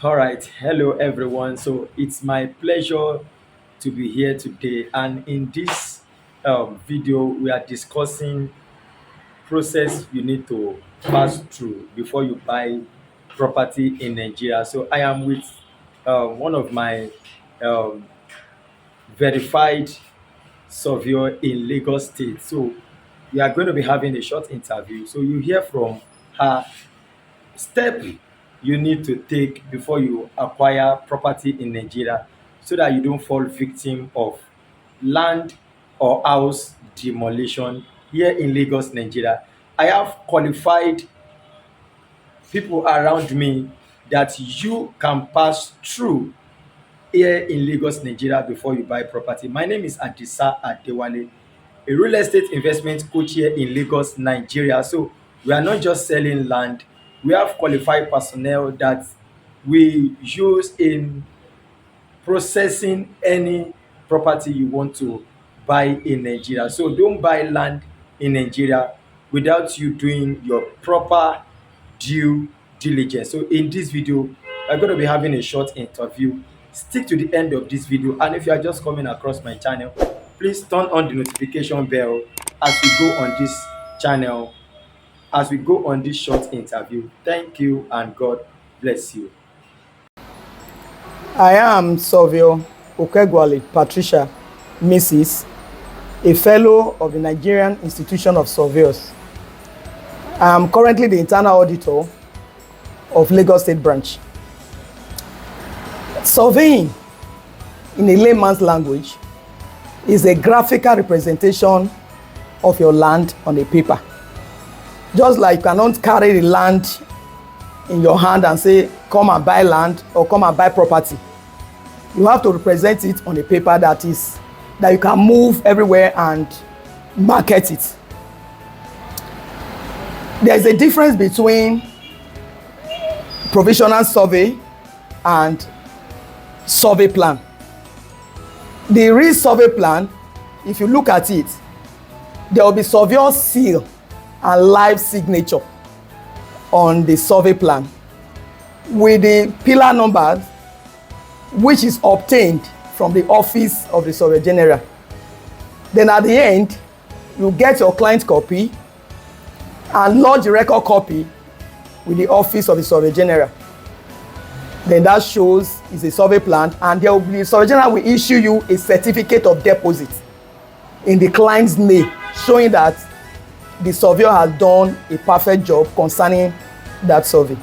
All right, hello everyone. So it's my pleasure to be here today, and in this video, we are discussing process you need to pass through before you buy property in Nigeria. So I am with one of my um, verified surveyor in Lagos State. So we are going to be having a short interview. So you hear from her step you need to take before you acquire property in Nigeria so that you don't fall victim of land or house demolition here in Lagos, Nigeria. I have qualified people around me that you can pass through here in Lagos, Nigeria before you buy property. My name is Adisa Adewale, a real estate investment coach here in Lagos, Nigeria. So we are not just selling land, we have qualified personnel that we use in processing any property you want to buy in Nigeria. So don't buy land in Nigeria without you doing your proper due diligence. So in this video, I'm going to be having a short interview. Stick to the end of this video, and if you are just coming across my channel, please turn on the notification bell as we go on this channel, as we go on this short interview. Thank you and God bless you. I am Surveyor Okegwale Patricia Mrs., a fellow of the Nigerian Institution of Surveyors. I am currently the internal auditor of Lagos State Branch. Surveying, in a layman's language, is a graphical representation of your land on a paper. Just like you cannot carry the land in your hand and say, come and buy land or come and buy property. You have to represent it on a paper that you can move everywhere and market it. There is a difference between provisional survey and survey plan. The real survey plan, if you look at it, there will be surveyor seal and live signature on the survey plan with the pillar numbers which is obtained from the office of the Surveyor General. Then at the end, you get your client copy and lodge the record copy with the office of the Surveyor General. Then that shows it's a survey plan, and the Surveyor General will issue you a certificate of deposit in the client's name, showing that the surveyor has done a perfect job concerning that survey.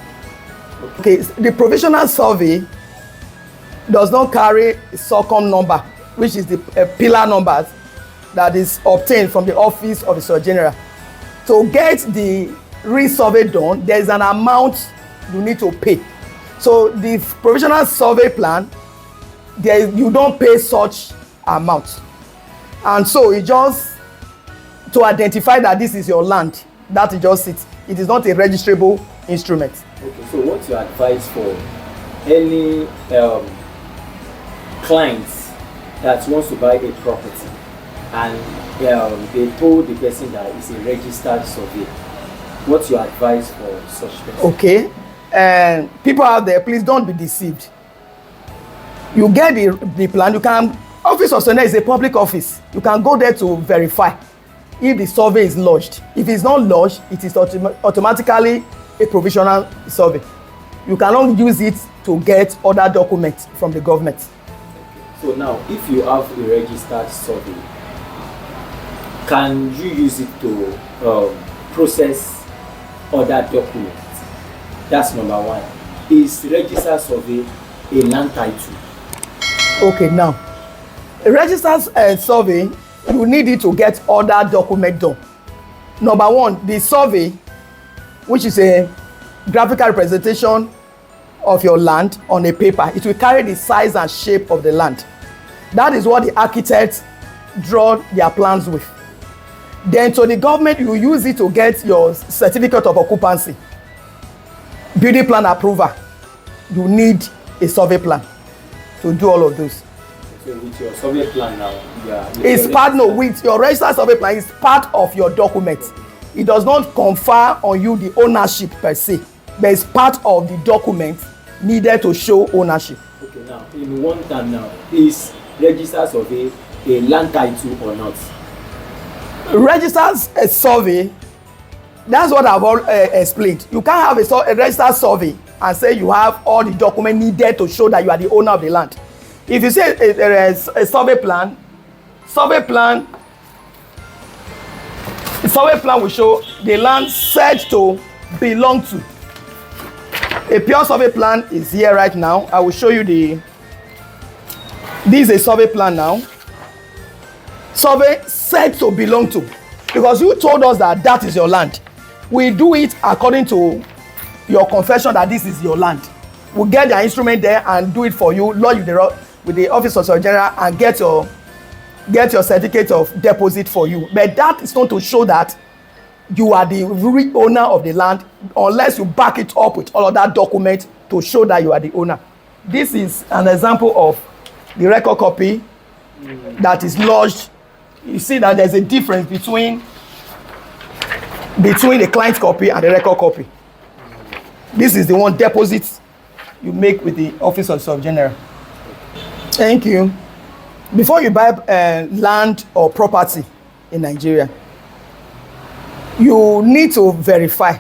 Okay, the provisional survey does not carry a circum number, which is the pillar numbers that is obtained from the office of the Surveyor General. To get the resurvey done, there is an amount you need to pay. So the provisional survey plan, you don't pay such amount. And so it just to identify that this is your land, that is just it. It is not a registrable instrument. Okay, so what's your advice for any clients that wants to buy a property and they told the person that it's a registered survey? What's your advice for such person? Okay, and people out there, please don't be deceived. You get the plan, you can, office of surveyor is a public office. You can go there to verify if the survey is lodged. If it's not lodged, it is automatically a provisional survey. You cannot use it to get other documents from the government. So now, if you have a registered survey, can you use it to process other documents? That's number one. Is registered survey a land title? Okay, now, a registered survey, you need it to get other document done. Number one, the survey, which is a graphical representation of your land on a paper, it will carry the size and shape of the land. That is what the architects draw their plans with. Then to the government, you use it to get your certificate of occupancy, building plan approval. You need a survey plan to do all of those. So with your survey plan now, it's part, no, with your registered survey plan, is part of your document. It does not confer on you the ownership per se, but it's part of the document needed to show ownership. Okay, now in one time now, is registered survey a land title or not? Registers a survey, that's what I've all explained. You can't have a registered survey and say you have all the documents needed to show that you are the owner of the land. If you say there is a survey plan will show the land said to belong to. A pure survey plan is here right now. I will show you this is a survey plan now. Survey said to belong to, because you told us that is your land. We do it according to your confession that this is your land. We'll get the instrument there and do it for you, lodge with the office of Surveyor General, and get your certificate of deposit for you. But that is not to show that you are the real owner of the land, unless you back it up with all of that document to show that you are the owner. This is an example of the record copy that is lodged. You see that there's a difference between the client copy and the record copy. This is the one deposit you make with the office of Surveyor General. Thank you. Before you buy land or property in Nigeria, you need to verify.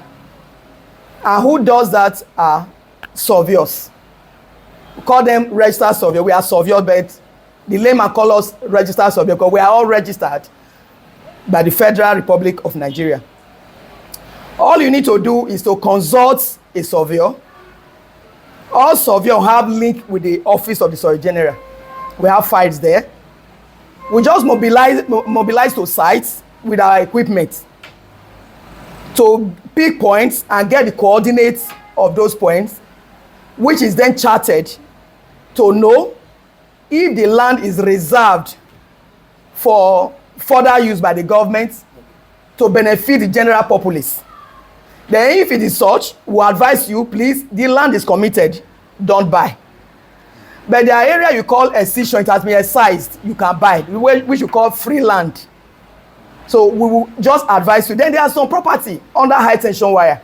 And who does that are surveyors. We call them registered surveyor. We are surveyors, but the layman call us registered surveyor because we are all registered by the Federal Republic of Nigeria. All you need to do is to consult a surveyor. All surveyors have link with the office of the Surveyor General. We have files there. We just mobilize to sites with our equipment to pick points and get the coordinates of those points, which is then charted to know if the land is reserved for further use by the government to benefit the general populace. Then if it is such, we advise you, please, the land is committed, don't buy. But the area you call excision, it has been excised, you can buy, which you call free land. So we will just advise you. Then there are some property under high tension wire.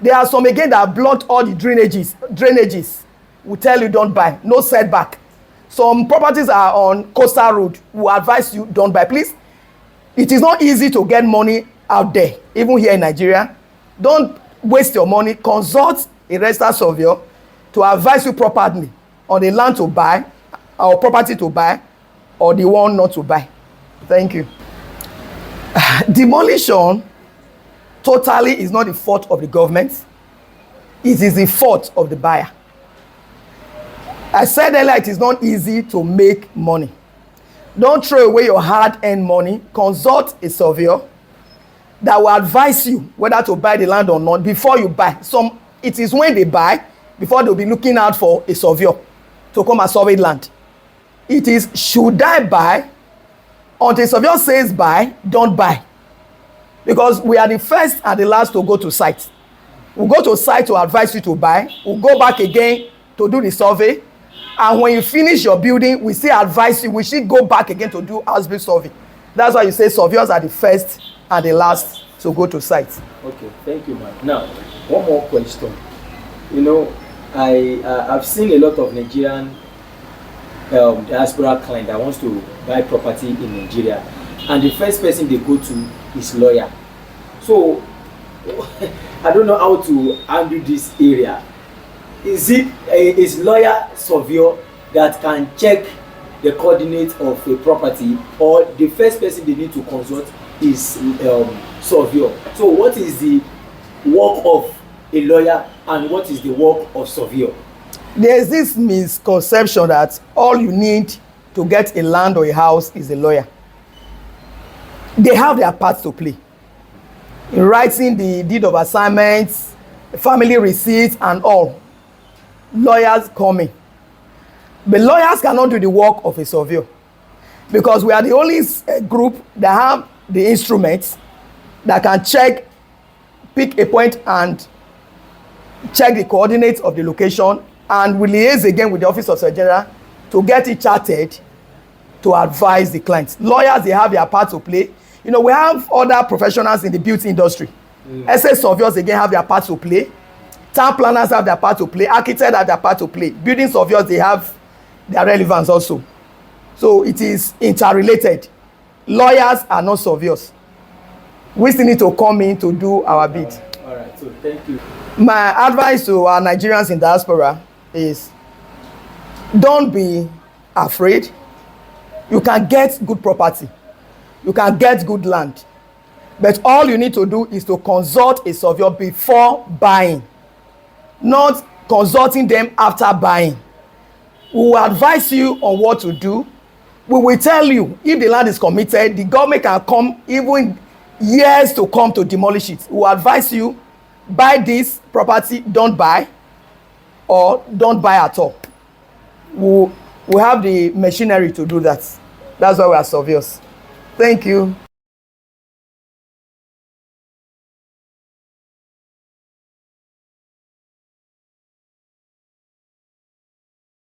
There are some again that blocked all the drainages. We tell you don't buy, no setback. Some properties are on coastal road. We advise you don't buy. Please, it is not easy to get money out there, even here in Nigeria. Don't waste your money. Consult a registered surveyor to advise you properly on the land to buy, or property to buy, or the one not to buy. Thank you. Demolition totally is not the fault of the government. It is the fault of the buyer. I said earlier, it is not easy to make money. Don't throw away your hard-earned money. Consult a surveyor that will advise you whether to buy the land or not before you buy. It is when they buy, before they'll be looking out for a surveyor to come and survey land. It is, should I buy? Until a surveyor says buy, don't buy. Because we are the first and the last to go to site. We'll go to site to advise you to buy. We'll go back again to do the survey. And when you finish your building, we still advise you, we should go back again to do house-built survey. That's why you say surveyors are the first and the last to go to site. Okay, thank you, ma'am. Now, one more question. You know, I've seen a lot of Nigerian diaspora client that wants to buy property in Nigeria, and the first person they go to is lawyer. So I don't know how to handle this area. Is lawyer surveyor that can check the coordinates of a property, or the first person they need to consult is surveyor? So what is the work of a lawyer and what is the work of surveyor? There is this misconception that all you need to get a land or a house is a lawyer. They have their part to play in writing the deed of assignments, family receipts, and all. Lawyers come in, but lawyers cannot do the work of a surveyor, because we are the only group that have the instruments that can check, pick a point and check the coordinates of the location, and we liaise again with the office of Surveyor General to get it charted to advise the clients. Lawyers, they have their part to play. You know, we have other professionals in the beauty industry. SS surveyors again have their part to play. Town planners have their part to play, architects have their part to play, building surveyors, they have their relevance also. So it is interrelated. Lawyers are not surveyors. We still need to come in to do our bit. All right, so thank you. My advice to our Nigerians in diaspora is don't be afraid. You can get good property, you can get good land, but all you need to do is to consult a surveyor before buying, not consulting them after buying. We will advise you on what to do. We will tell you if the land is committed, the government can come even years to come to demolish it. We will advise you, buy this property, don't buy, or don't buy at all. We have the machinery to do that. That's why we are surveyors. Thank you.